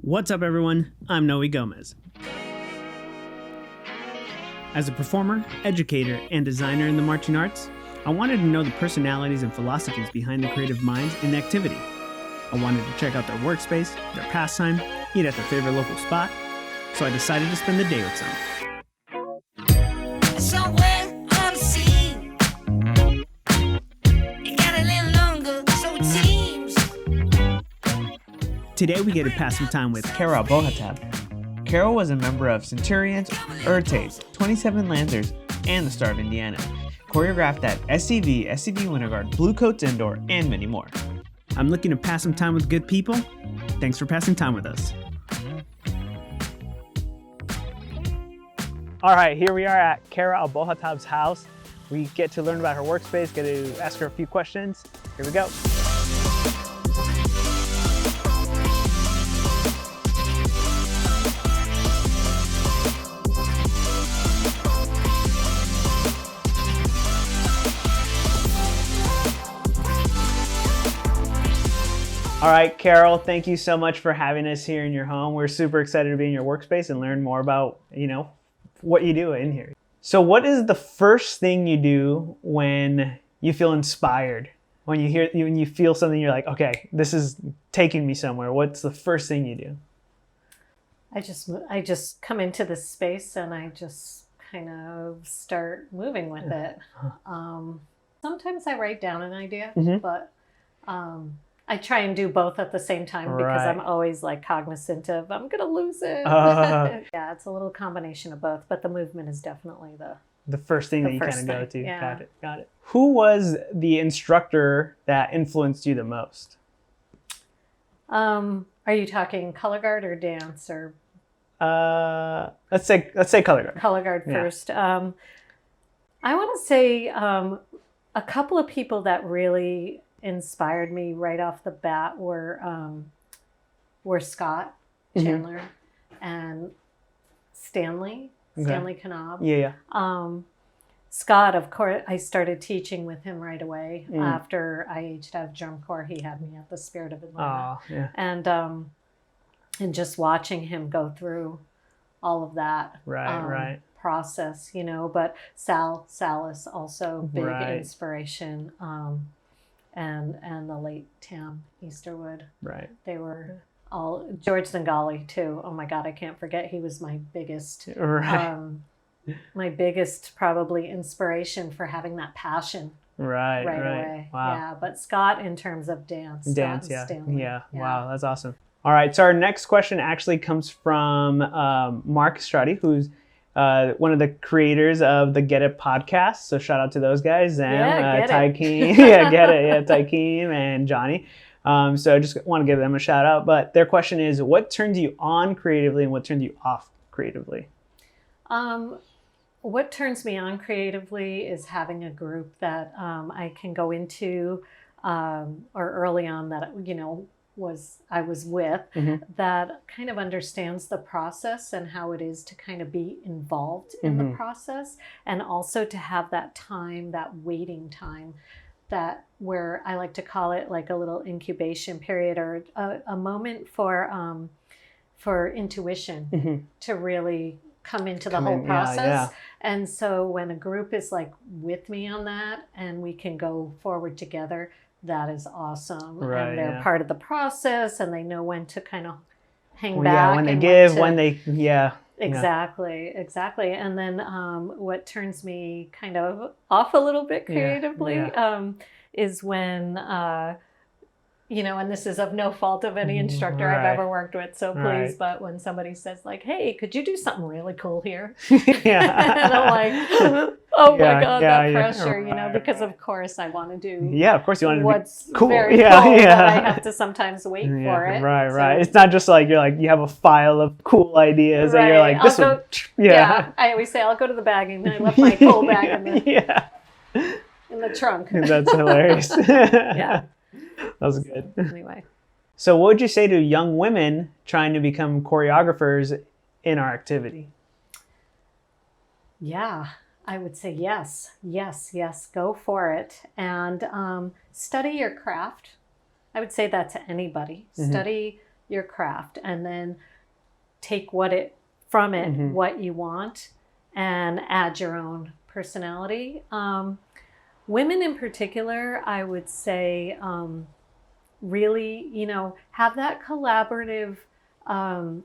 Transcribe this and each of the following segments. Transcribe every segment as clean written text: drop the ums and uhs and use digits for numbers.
What's up, everyone? I'm Noe Gomez. As a performer, educator, and designer in the marching arts, I wanted to know the personalities and philosophies behind the creative minds in the activity. I wanted to check out their workspace, their pastime, eat at their favorite local spot, so I decided to spend the day with some. Somewhere on the sea, it got a little longer, so it seems. Today we get to pass some time with Carol Abohatab. Carol was a member of Centurions, Urtes, 27 Lancers, and the Star of Indiana. Choreographed at SCV Winter Guard, Blue Coats Indoor, and many more. I'm looking to pass some time with good people. Thanks for passing time with us. All right, here we are at Carol Abohatab's house. We get to learn about her workspace, get to ask her a few questions. Here we go. All right, Carol, thank you so much for having us here in your home. We're super excited to be in your workspace and learn more about, what you do in here. So what is the first thing you do when you feel inspired? When you feel something, you're like, okay, this is taking me somewhere. What's the first thing you do? I just come into this space and I just kind of start moving with it. Sometimes I write down an idea, but I try and do both at the same time because I'm always like cognizant of I'm gonna lose it. Yeah, it's a little combination of both, but the movement is definitely the first thing that you kind of go to. Yeah. Got it. Who was the instructor that influenced you the most? Are you talking color guard or dance or? Let's say color guard. Color guard first. I want to say a couple of people that really inspired me right off the bat were Scott Chandler and Stanley Kanab. Yeah. Scott, of course, I started teaching with him right away. After I aged out of drum corps, he had me at the Spirit of Atlanta. Oh, yeah. And just watching him go through all of that process, but Sal is also big inspiration. And the late Tam Easterwood. Right. They were all George Zingali too. Oh my God, I can't forget. He was my biggest, probably inspiration for having that passion. Right away. Wow. Yeah, but Scott in terms of dance. Yeah. Wow, that's awesome. All right, so our next question actually comes from Mark Strati, who's one of the creators of the Get It podcast. So shout out to those guys and Tykeem. Tykeem and Johnny. So I just want to give them a shout out. But their question is, what turns you on creatively and what turns you off creatively? What turns me on creatively is having a group that I can go into or early on that, I was with that kind of understands the process and how it is to kind of be involved in the process, and also to have that time, that waiting time, that where I like to call it like a little incubation period or a moment for intuition to really come into the whole process. Yeah. And so when a group is like with me on that and we can go forward together, that is awesome. And they're part of the process and they know when to kind of hang back. When they give, Exactly. And then what turns me kind of off a little bit creatively is when, and this is of no fault of any instructor I've ever worked with, so please, but when somebody says like, hey, could you do something really cool here? And I'm like, oh my God, that pressure, because of course I want to do of course you want to what's cool. Very cool, but I have to sometimes wait for it. Right. It's not just like you have a file of cool ideas and you're like, I always say I'll go to the bag and I left my cool bag in the trunk. That's hilarious. Yeah. That was good. Anyway. So what would you say to young women trying to become choreographers in our activity? Yeah, I would say yes, go for it. And study your craft. I would say that to anybody. Study your craft, and then take what you want, and add your own personality. Women in particular, I would say, really, have that collaborative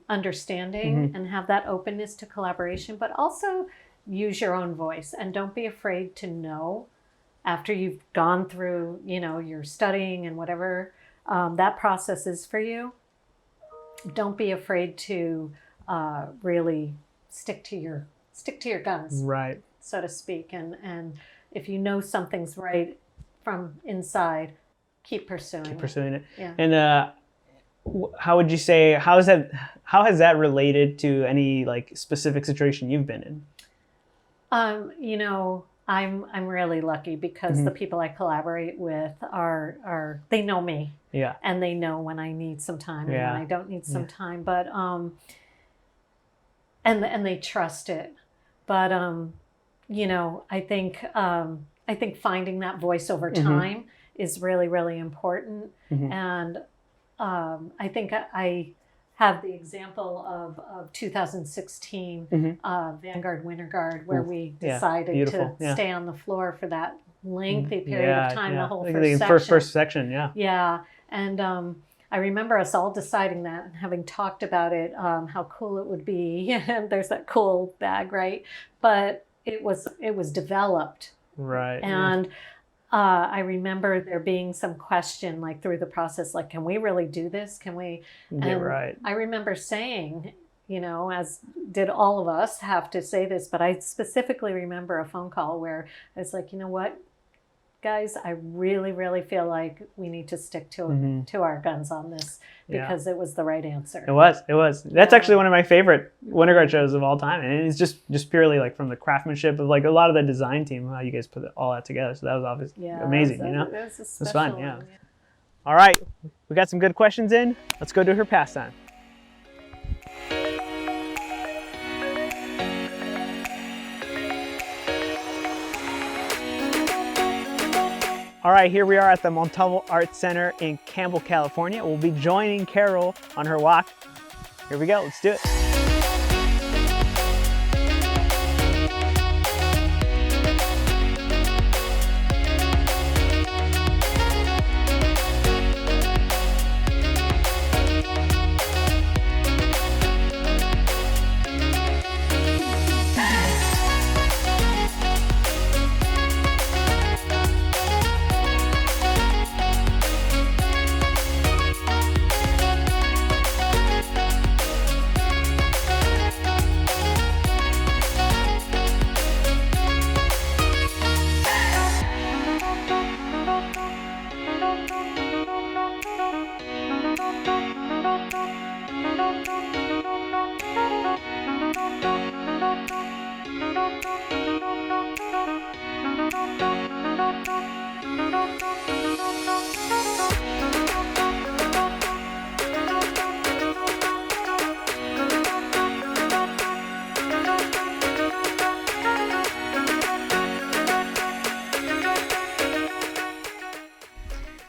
understanding and have that openness to collaboration, but also use your own voice, and don't be afraid to know after you've gone through, your studying and whatever that process is for you. Don't be afraid to really stick to your guns, Right. so to speak. And if you know something's right from inside, keep pursuing it. Yeah. And how would you say, how has that related to any like specific situation you've been in? I'm really lucky because the people I collaborate with are they know me. Yeah. And they know when I need some time and when I don't need some time. But and they trust it. But I think finding that voice over time is really, really important. And I think I have the example of 2016 Vanguard Winter Guard, where we decided to stay on the floor for that lengthy period of time, the whole first section. Yeah. And I remember us all deciding that and having talked about it, how cool it would be. And there's that cool bag, right? But it was developed. Right. And I remember there being some question, like through the process, like, can we really do this? Can we? And right. I remember saying, as did all of us have to say this, but I specifically remember a phone call where I was like, you know what, guys, I really, really feel like we need to stick to our guns on this, because it was the right answer. It was. That's actually one of my favorite Winter Guard shows of all time, and it's just purely like from the craftsmanship of like a lot of the design team, how you guys put all that together. So that was obviously amazing. It was fun. Yeah. All right, we got some good questions in. Let's go to her pastime. All right, here we are at the Montalvo Arts Center in Campbell, California. We'll be joining Carol on her walk. Here we go, let's do it.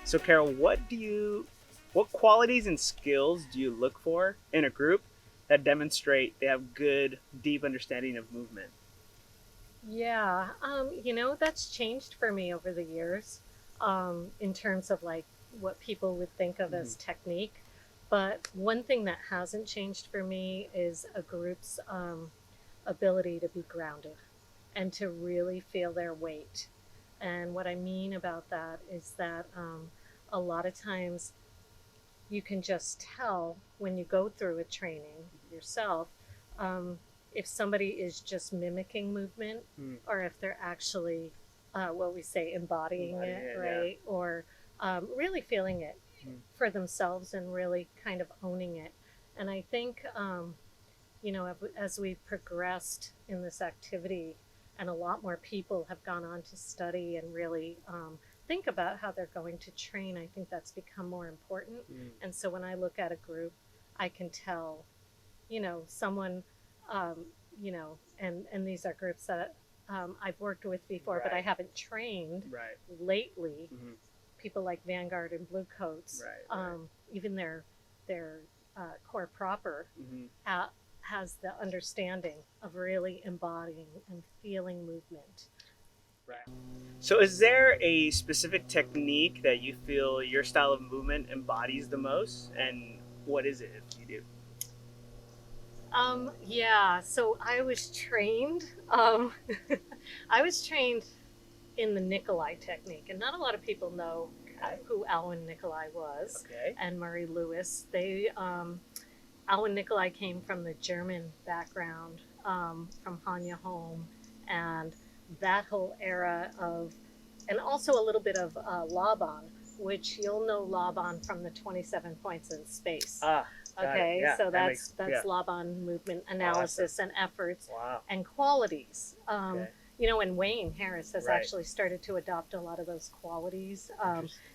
So Carol, what qualities and skills do you look for in a group that demonstrate they have good, deep understanding of movement? Yeah, that's changed for me over the years, in terms of like what people would think of as technique. But one thing that hasn't changed for me is a group's ability to be grounded and to really feel their weight. And what I mean about that is that a lot of times you can just tell when you go through a training yourself, if somebody is just mimicking movement or if they're actually, what we say, embodying it, right? Yeah. Or really feeling it for themselves and really kind of owning it. And I think, as we've progressed in this activity, and a lot more people have gone on to study and really think about how they're going to train, I think that's become more important. And so when I look at a group, I can tell, someone, and these are groups that I've worked with before, but I haven't trained lately. People like Vanguard and Bluecoats, even their core proper has the understanding of really embodying and feeling movement. Right. So is there a specific technique that you feel your style of movement embodies the most? And what is it if you do? Yeah, so I was trained, I was trained in the Nicolai technique, and not a lot of people know who Alwyn Nicolai was, and Murray Lewis. They, Alwyn Nicolai came from the German background, from Hanya Holm, and that whole era of, and also a little bit of Laban, which you'll know Laban from the 27 Points in Space. Okay, yeah, so that's Laban movement analysis and efforts and qualities. You know, and Wayne Harris has actually started to adopt a lot of those qualities,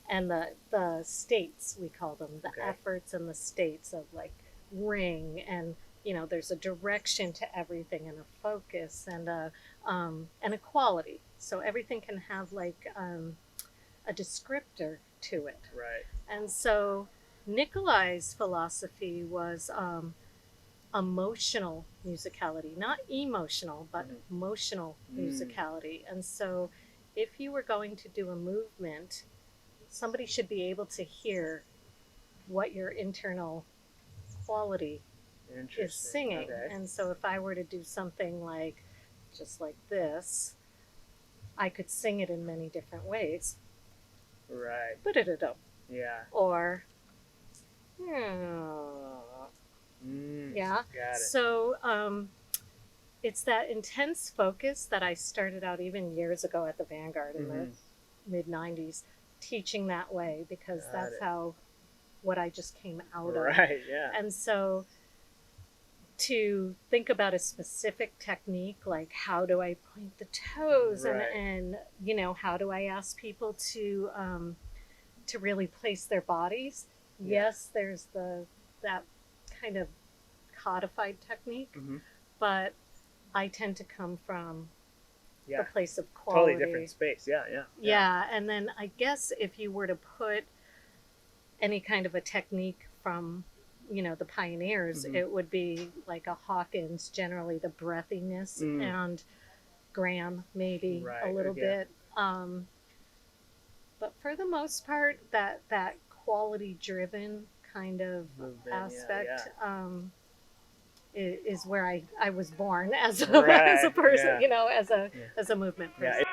and the states, we call them, the efforts and the states of like ring, and you know, there's a direction to everything and a focus and a quality. So everything can have like a descriptor to it. Right. And so Nicolai's philosophy was emotional musicality, not emotional, but emotional musicality. And so if you were going to do a movement, somebody should be able to hear what your internal quality is singing. And so if I were to do something like just like this, I could sing it in many different ways. Right. Yeah. Or yeah. Got it. So it's that intense focus that I started out even years ago at the Vanguard in the mid 90s, teaching that way, because that's how what I just came out of. Right, yeah. And so to think about a specific technique, like how do I point the toes, and you know, how do I ask people to really place their bodies? Yes, there's that kind of codified technique, but I tend to come from the place of quality. Totally different space. Yeah, and then I guess if you were to put any kind of a technique from, you know, the pioneers, it would be like a Hawkins, generally the breathiness, and Graham maybe a little bit. But for the most part, that quality driven kind of movement, aspect is where I was born as a, as a person, you know, as a movement person.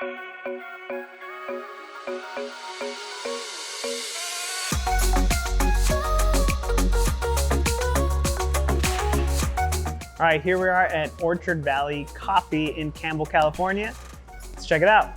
All right, here we are at Orchard Valley Coffee in Campbell, California. Let's check it out.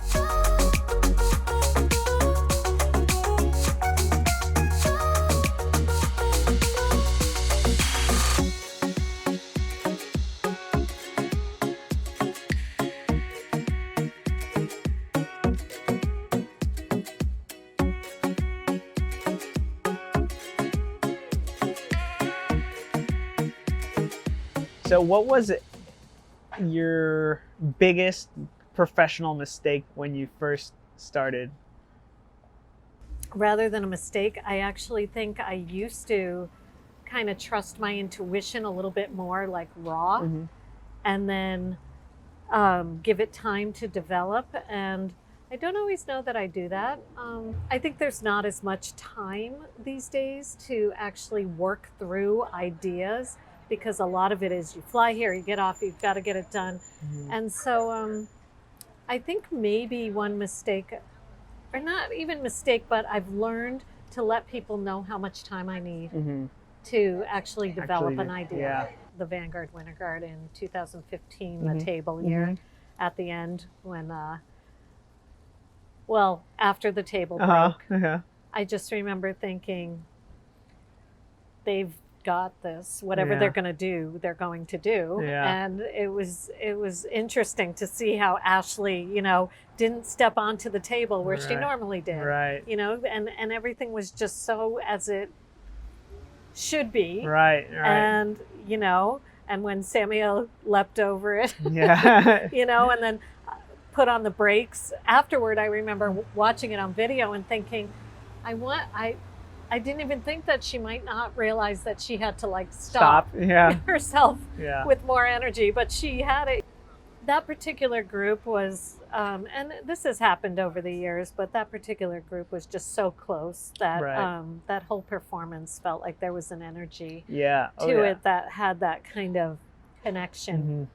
So what was your biggest professional mistake when you first started? Rather than a mistake, I actually think I used to kind of trust my intuition a little bit more, like raw, and then give it time to develop. And I don't always know that I do that. I think there's not as much time these days to actually work through ideas, because a lot of it is you fly here, you get off, you've got to get it done. And so I think maybe one mistake, or not even mistake, but I've learned to let people know how much time I need to actually develop an idea. Yeah. The Vanguard Winter Guard in 2015, the table year, at the end when, well, after the table broke, I just remember thinking, they've got this, whatever they're going to do, they're going to do. And it was interesting to see how Ashley, you know, didn't step onto the table where she normally did, you know, and everything was just so as it should be. And, you know, and when Samuel leapt over it, you know, and then put on the brakes afterward, I remember watching it on video and thinking, I didn't even think that she might not realize that she had to like Stop. Yeah. herself Yeah. with more energy, but she had it. That particular group was, and this has happened over the years, but that particular group was just so close that Right. that whole performance felt like there was an energy Yeah. Oh, to yeah. it that had that kind of connection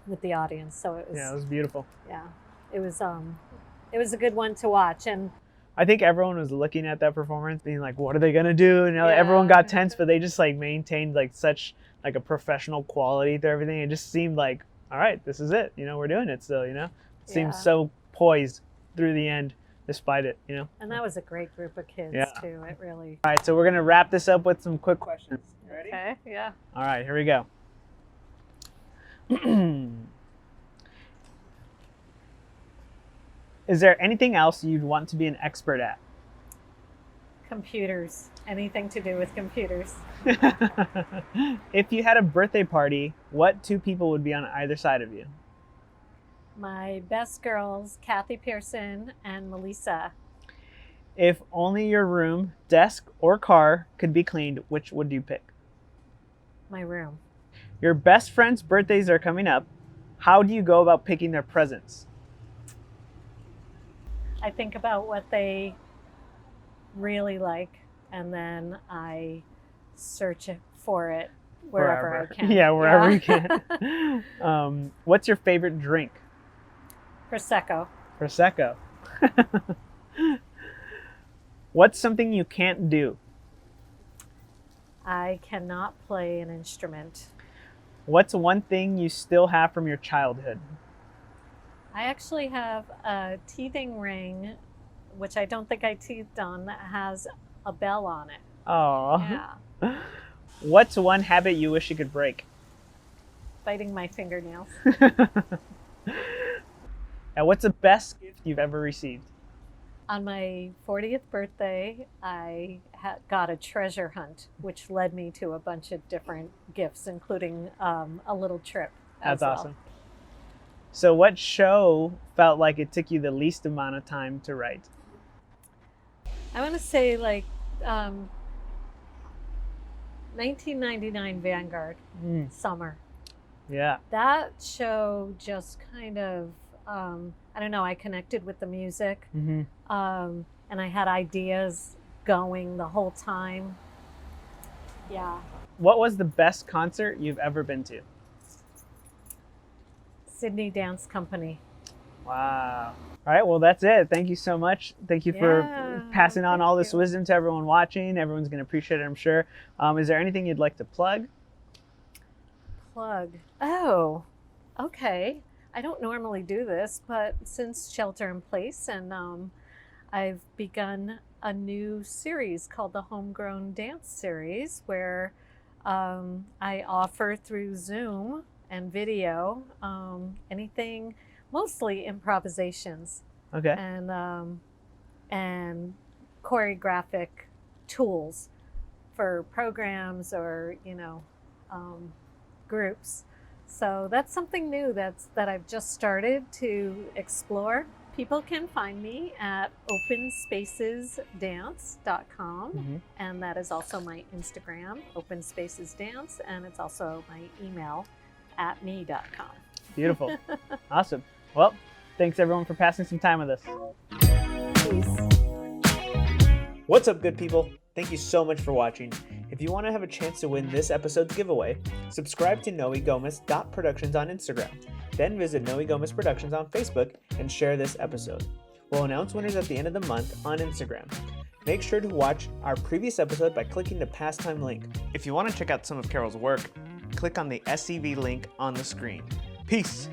with the audience. So it was, Yeah, it was beautiful. yeah, it was a good one to watch. And I think everyone was looking at that performance being like, what are they gonna do? And everyone got tense, but they just like maintained like such like a professional quality to everything. It just seemed like, all right, this is it. We're doing it still, It seemed Yeah. so poised through the end despite it, And that was a great group of kids Yeah. too. It really. All right, so we're gonna wrap this up with some quick questions. You ready? Okay. Yeah. All right, here we go. Is there anything else you'd want to be an expert at? Computers. Anything to do with computers. If you had a birthday party, what two people would be on either side of you? My best girls, Kathy Pearson and Melissa. If only your room, desk, or car could be cleaned, which would you pick? My room. Your best friends' birthdays are coming up. How do you go about picking their presents? I think about what they really like, and then I search for it wherever I can. Yeah, wherever you can. What's your favorite drink? Prosecco. Prosecco. What's something you can't do? I cannot play an instrument. What's one thing you still have from your childhood? I actually have a teething ring, which I don't think I teethed on, that has a bell on it. Oh. Yeah. What's one habit you wish you could break? Biting my fingernails. And what's the best gift you've ever received? On my 40th birthday, I got a treasure hunt, which led me to a bunch of different gifts, including a little trip. That's well. awesome. So what show felt like it took you the least amount of time to write? I want to say like 1999 Vanguard, Summer. Yeah. That show just kind of, I don't know, I connected with the music, Mm-hmm. and I had ideas going the whole time. Yeah. What was the best concert you've ever been to? Sydney Dance Company. Wow. All right, well, that's it. Thank you so much. Thank you for Yeah, passing on thank all this you. wisdom to everyone watching. Everyone's going to appreciate it, I'm sure. Is there anything you'd like to plug? Plug. Oh, okay. I don't normally do this, but since shelter in place, and I've begun a new series called the Homegrown Dance Series, where I offer through Zoom and video anything, mostly improvisations Okay. and choreographic tools for programs or groups. So that's something new that I've just started to explore. People can find me at openspacesdance.com, Mhm. and that is also my Instagram, openspacesdance, and it's also my email at me.com. Beautiful. Awesome. Well, thanks everyone for passing some time with us. Peace. What's up, good people? Thank you so much for watching. If you want to have a chance to win this episode's giveaway, subscribe to noegomez.productions on Instagram. Then visit Noe Gomez Productions on Facebook and share this episode. We'll announce winners at the end of the month on Instagram. Make sure to watch our previous episode by clicking the Pastime link. If you want to check out some of Carol's work, click on the SCV link on the screen. Peace!